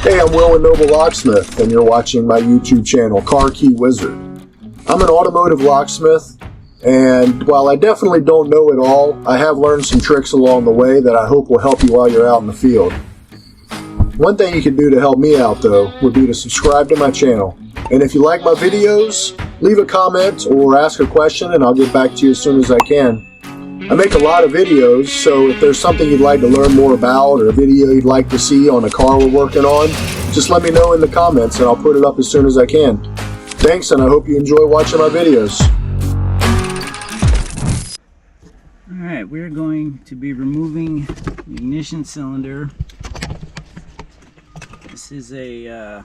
Hey, I'm Will and Noble Locksmith, and you're watching my YouTube channel, Car Key Wizard. I'm an automotive locksmith, and while I definitely don't know it all, I have learned some tricks along the way that I hope will help you while you're out in the field. One thing you can do to help me out, though, would be to subscribe to my channel. And if you like my videos, leave a comment or ask a question, and I'll get back to you as soon as I can. I make a lot of videos, so if there's something you'd like to learn more about or a video you'd like to see on a car we're working on, just let me know in the comments and I'll put it up as soon as I can. Thanks, and I hope you enjoy watching my videos. Alright, we're going to be removing the ignition cylinder. This is a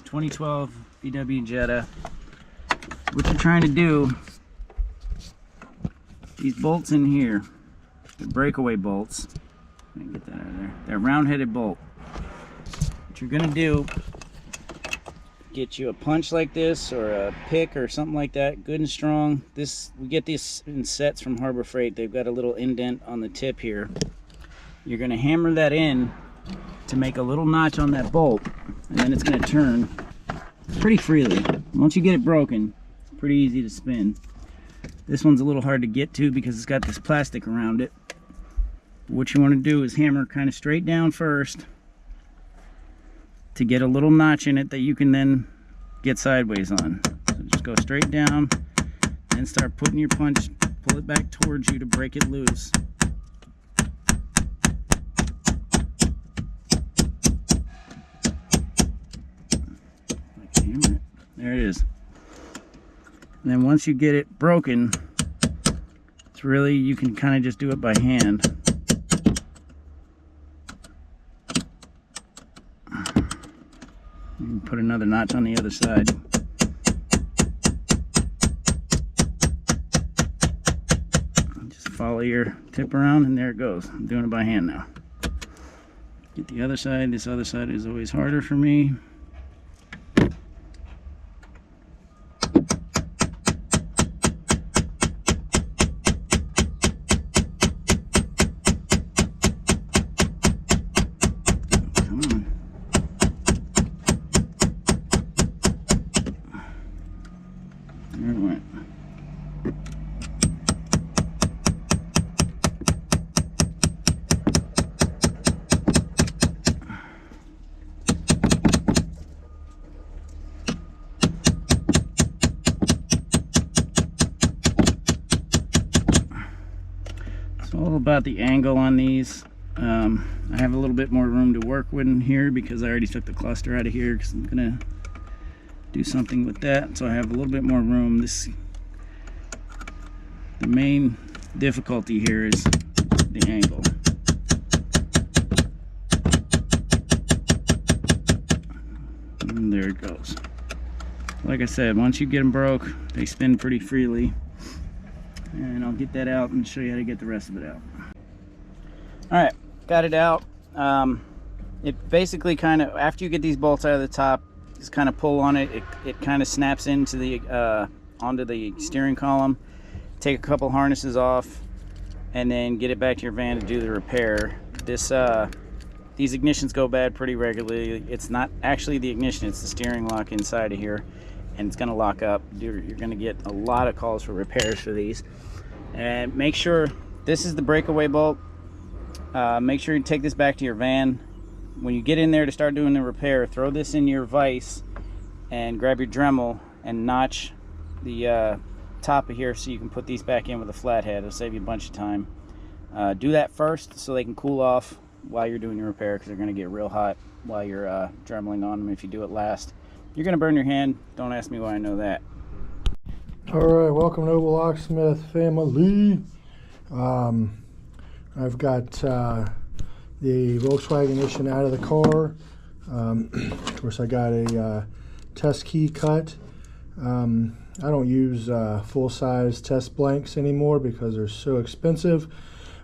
2012 VW Jetta. What you're trying to do, these bolts in here, the breakaway bolts, let me get that out of there. They're a round-headed bolt. What you're gonna do, get you a punch like this or a pick or something like that, good and strong. We get these in sets from Harbor Freight. They've got a little indent on the tip here. You're gonna hammer that in to make a little notch on that bolt, and then it's gonna turn pretty freely. Once you get it broken, it's pretty easy to spin. This one's a little hard to get to because it's got this plastic around it. What you want to do is hammer kind of straight down first to get a little notch in it that you can then get sideways on. So just go straight down and start putting your punch, pull it back towards you to break it loose. There it is. And then once you get it broken, it's really, you can kind of just do it by hand. You can put another notch on the other side. Just follow your tip around and there it goes. I'm doing it by hand now. Get the other side. This other side is always harder for me. There it went. It's all about the angle on these. I have a little bit more room to work with in here because I already took the cluster out of here because I'm gonna do something with that, so I have a little bit more room. The main difficulty here is the angle. And there it goes. Like I said, once you get them broke, they spin pretty freely. And I'll get that out and show you how to get the rest of it out. Alright, got it out. It basically kind of, after you get these bolts out of the top, just kind of pull on it. It kind of snaps into the onto the steering column. Take a couple harnesses off, and then get it back to your van to do the repair. These ignitions go bad pretty regularly. It's not actually the ignition; it's the steering lock inside of here, and it's going to lock up. You're going to get a lot of calls for repairs for these. And make sure this is the breakaway bolt. Make sure you take this back to your van. When you get in there to start doing the repair, throw this in your vise and grab your Dremel and notch the top of here so you can put these back in with a flathead. It'll save you a bunch of time. Do that first so they can cool off while you're doing your repair, because they're going to get real hot while you're Dremeling on them if you do it last. You're going to burn your hand. Don't ask me why I know that. Alright, welcome to Noble Locksmith family. I've got the Volkswagen Jetta out of the car. Of course, I got a test key cut. I don't use full-size test blanks anymore because they're so expensive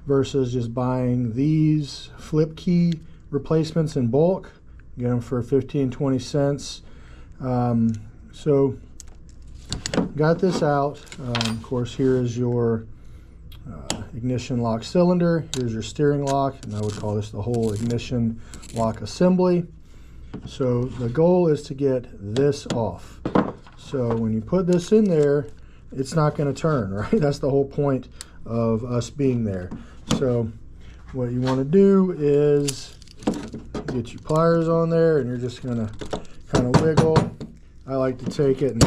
versus just buying these flip key replacements in bulk. Get them for 15-20 cents. So got this out. Of course, here is your ignition lock cylinder. Here's your steering lock, and I would call this the whole ignition lock assembly. So the goal is to get this off. So when you put this in there, it's not going to turn, right? That's the whole point of us being there. So what you want to do is get your pliers on there, and you're just going to kind of wiggle. I like to take it and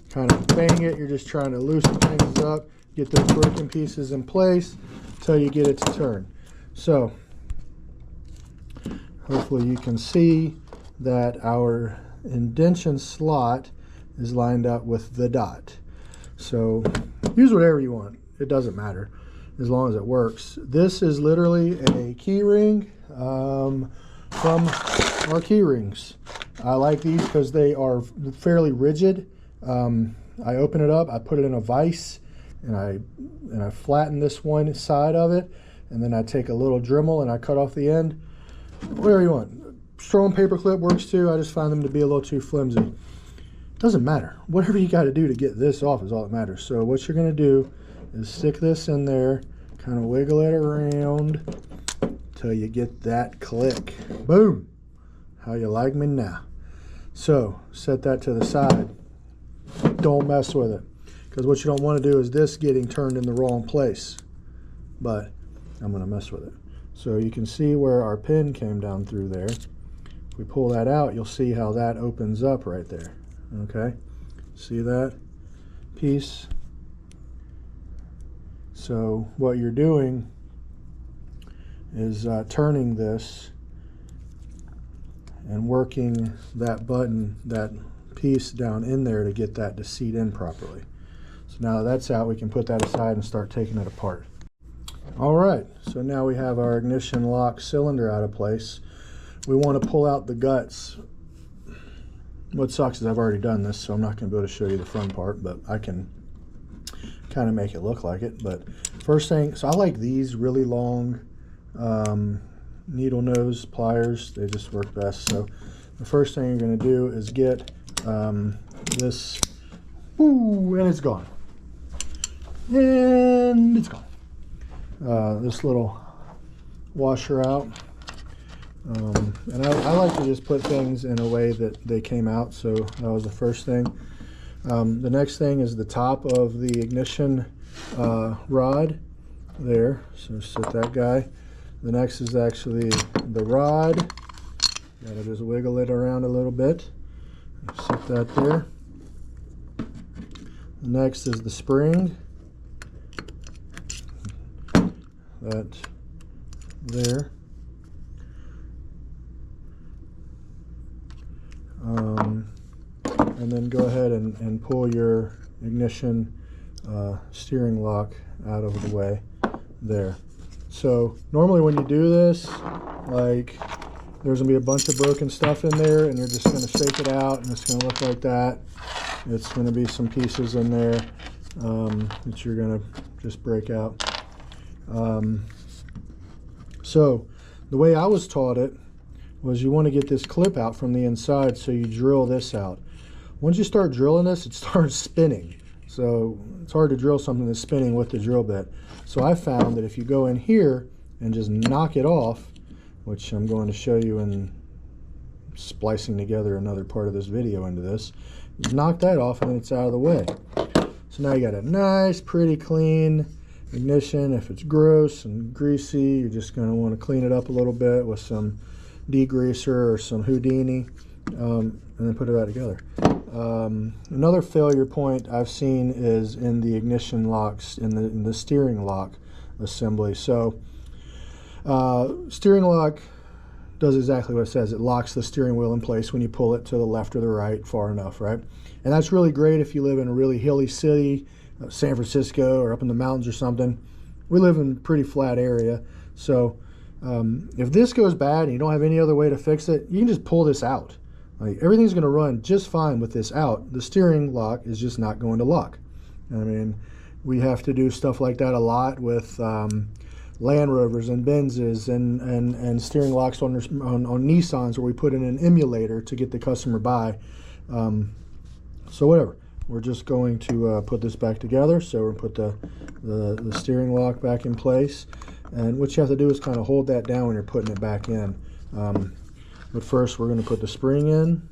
kind of bang it. You're just trying to loosen things up, get those broken pieces in place until you get it to turn. So hopefully you can see that our indentation slot is lined up with the dot. So use whatever you want. It doesn't matter as long as it works. This is literally a key ring from our key rings. I like these because they are fairly rigid. I open it up, I put it in a vise, and I flatten this one side of it, and then I take a little Dremel and I cut off the end. Whatever you want. Strong paper clip works too. I just find them to be a little too flimsy. Doesn't matter. Whatever you got to do to get this off is all that matters. So what you're going to do is stick this in there, kind of wiggle it around till you get that click. Boom. How you like me now? So set that to the side. Don't mess with it, because what you don't want to do is this getting turned in the wrong place. But I'm going to mess with it. So you can see where our pin came down through there. If we pull that out, you'll see how that opens up right there. Okay, see that piece? So what you're doing is turning this and working that button, that piece down in there to get that to seat in properly. So now that's out, we can put that aside and start taking it apart. All right, so now we have our ignition lock cylinder out of place. We want to pull out the guts. What sucks is I've already done this, so I'm not going to be able to show you the front part, but I can kind of make it look like it. But first thing, so I like these really long needle nose pliers. They just work best. So the first thing you're going to do is get this, ooh, and it's gone. And it's gone. This little washer out. And I like to just put things in a way that they came out, so that was the first thing. The next thing is the top of the ignition rod there, so set that guy. The next is actually the rod. Gotta just wiggle it around a little bit. Set that there. The next is the spring. That there. And then go ahead and pull your ignition steering lock out of the way there. So normally when you do this, like, there's gonna be a bunch of broken stuff in there, and you're just gonna shake it out and it's gonna look like that. It's gonna be some pieces in there that you're gonna just break out. So the way I was taught it was you want to get this clip out from the inside, so you drill this out. Once you start drilling this, it starts spinning. So it's hard to drill something that's spinning with the drill bit. So I found that if you go in here and just knock it off, which I'm going to show you in splicing together another part of this video into this, you knock that off and then it's out of the way. So now you got a nice, pretty clean ignition. If it's gross and greasy, you're just going to want to clean it up a little bit with some degreaser or some Houdini, and then put it back together. Another failure point I've seen is in the ignition locks, in the steering lock assembly. So steering lock does exactly what it says. It locks the steering wheel in place when you pull it to the left or the right far enough, right? And that's really great if you live in a really hilly city, San Francisco, or up in the mountains or something. We live in a pretty flat area, so if this goes bad and you don't have any other way to fix it, you can just pull this out. Like, everything's going to run just fine with this out. The steering lock is just not going to lock. I mean, we have to do stuff like that a lot with Land Rovers and Benzes and steering locks on Nissans, where we put in an emulator to get the customer by. So whatever. We're just going to put this back together. So we're going to put the steering lock back in place. And what you have to do is kind of hold that down when you're putting it back in. But first we're going to put the spring in.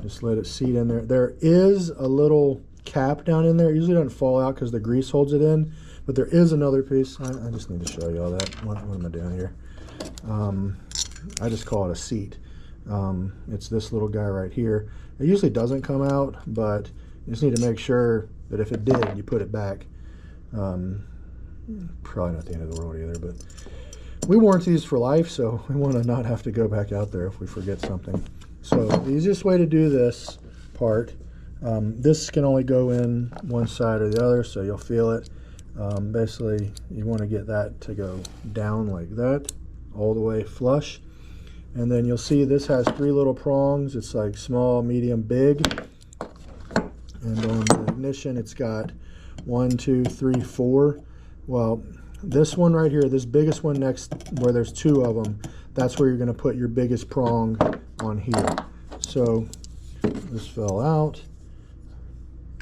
Just let it seat in there. There is a little cap down in there. It usually doesn't fall out because the grease holds it in, but there is another piece. I just need to show you all that. What am I doing here? I just call it a seat. It's this little guy right here. It usually doesn't come out, but you just need to make sure that if it did, you put it back. Probably not the end of the world either, but we warranty these for life, so we want to not have to go back out there if we forget something. So the easiest way to do this part, this can only go in one side or the other, so you'll feel it. Basically, you want to get that to go down like that, all the way flush. And then you'll see this has 3 little prongs. It's like small, medium, big. And on the ignition, it's got 1, 2, 3, 4. Well, this one right here, this biggest one next where there's 2 of them, that's where you're going to put your biggest prong on here. So this fell out.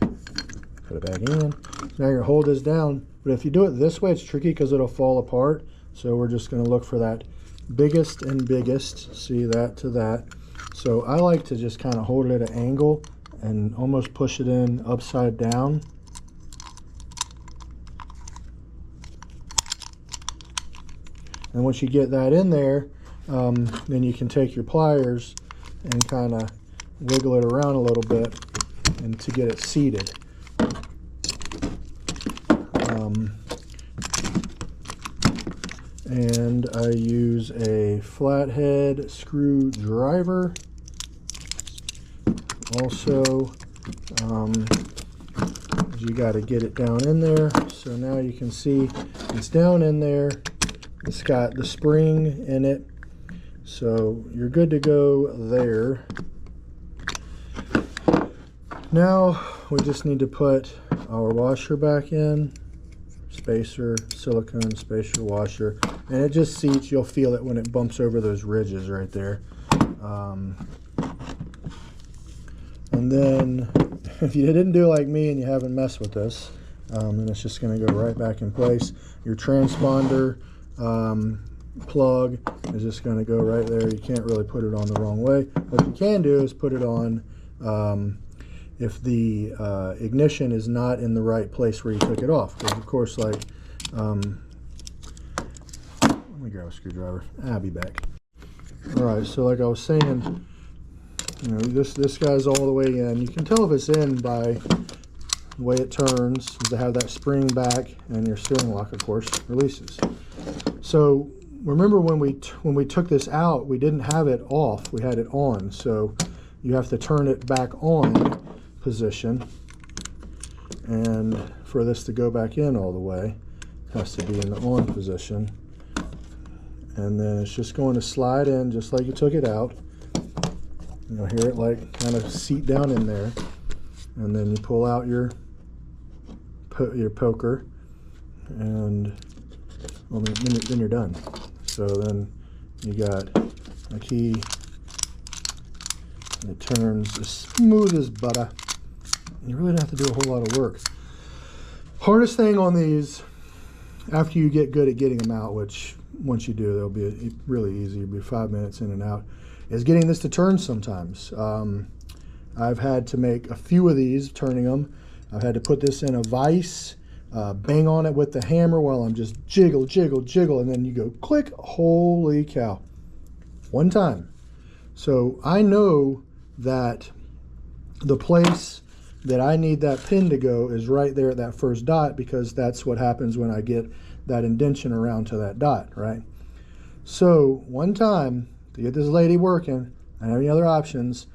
Put it back in. Now you're going to hold this down. But if you do it this way, it's tricky because it'll fall apart. So we're just going to look for that biggest and biggest. See that to that. So I like to just kind of hold it at an angle and almost push it in upside down. And once you get that in there, then you can take your pliers and kind of wiggle it around a little bit and to get it seated. And I use a flathead screwdriver. Also, you got to get it down in there. So now you can see it's down in there. It's got the spring in it. So you're good to go there. Now we just need to put our washer back in. Spacer, silicone spacer washer. And it just seats, you'll feel it when it bumps over those ridges right there. And then if you didn't do like me and you haven't messed with this, then it's just going to go right back in place. Your transponder plug is just going to go right there. You can't really put it on the wrong way. What you can do is put it on if the ignition is not in the right place where you took it off. Because of course, like, let me grab a screwdriver. I'll be back. All right, so like I was saying, you know, this guy's all the way in. You can tell if it's in by the way it turns. To have that spring back, and your steering lock, of course, releases. So remember when we took this out, we didn't have it off. We had it on. So you have to turn it back on position, and for this to go back in all the way, it has to be in the on position. And then it's just going to slide in just like you took it out. You'll hear it like kind of seat down in there, and then you pull out your poker, and well, then you're done. So then you got a key. It turns as smooth as butter. You really don't have to do a whole lot of work. Hardest thing on these, after you get good at getting them out, which once you do, they'll be really easy. It'll be 5 minutes in and out, is getting this to turn sometimes. I've had to make a few of these, turning them. I've had to put this in a vise, bang on it with the hammer while I'm just jiggle, jiggle, jiggle, and then you go click. Holy cow. One time. So I know that the place that I need that pin to go is right there at that first dot, because that's what happens when I get that indentation around to that dot, right? So one time, to get this lady working, I don't have any other options.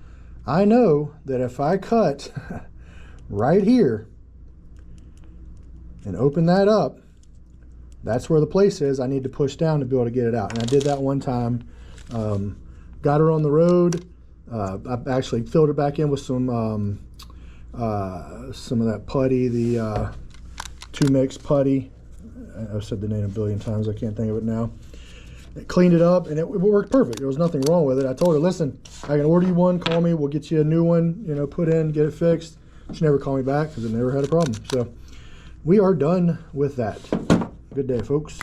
I know that if I cut right here and open that up, that's where the place is. I need to push down to be able to get it out. And I did that one time. Got her on the road. I actually filled her back in with some of that putty, the 2-mix putty. I've said the name a billion times. I can't think of it now. It cleaned it up, and it worked perfect. There was nothing wrong with it. I told her, listen, I can order you one. Call me. We'll get you a new one. You know, put in, get it fixed. She never called me back because it never had a problem. So we are done with that. Good day, folks.